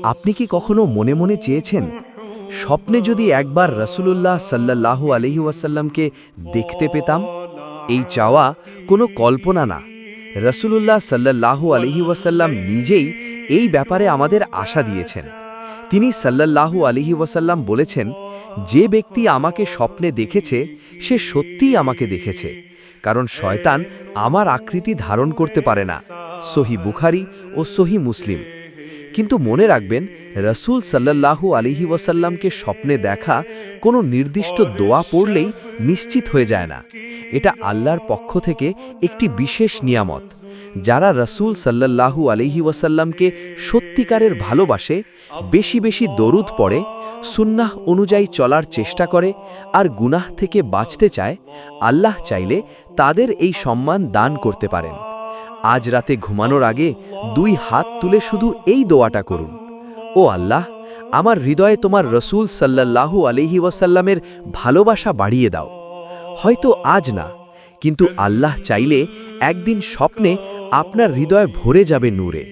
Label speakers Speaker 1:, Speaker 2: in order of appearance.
Speaker 1: আপনি কি কখনো মনে মনে চেয়েছেন স্বপ্নে যদি একবার রাসূলুল্লাহ সাল্লাল্লাহু আলাইহি ওয়াসাল্লামকে দেখতে পেতাম? এই চাওয়া কোনো কল্পনা না। রাসূলুল্লাহ সাল্লাল্লাহু আলাইহি ওয়াসাল্লাম নিজেই এই ব্যাপারে আমাদের আশা দিয়েছেন। তিনি সাল্লাল্লাহু আলাইহি ওয়াসাল্লাম বলেছেন, যে ব্যক্তি আমাকে স্বপ্নে দেখেছে সে সত্যিই আমাকে দেখেছে, কারণ শয়তান আমার আকৃতি ধারণ করতে পারে না। সহিহ বুখারী ও সহিহ মুসলিম। কিন্তু মনে রাখবেন, রাসূল সাল্লাল্লাহু আলাইহি ওয়াসাল্লামকে স্বপ্নে দেখা কোনো নির্দিষ্ট দোয়া পড়লেই নিশ্চিত হয়ে যায় না। এটা আল্লাহর পক্ষ থেকে একটি বিশেষ নিয়ামত। যারা রাসূল সাল্লাল্লাহু আলাইহি ওয়াসাল্লামকে সত্যিকারের ভালোবাসে, বেশি বেশি দরুদ পড়ে, সুন্নাহ অনুযায়ী চলার চেষ্টা করে আর গুনাহ থেকে বাঁচতে চায়, আল্লাহ চাইলে তাদের এই সম্মান দান করতে পারেন। আজ রাতে ঘুমানোর আগে 2 হাত তুলে শুধু এই দোয়াটা করুন, ও আল্লাহ, আমার হৃদয়ে তোমার রাসূল সাল্লাল্লাহু আলাইহি ওয়াসাল্লামের ভালোবাসা বাড়িয়ে দাও। হয়তো আজ না, কিন্তু আল্লাহ চাইলে একদিন স্বপ্নে আপনার হৃদয় ভরে যাবে নূরে।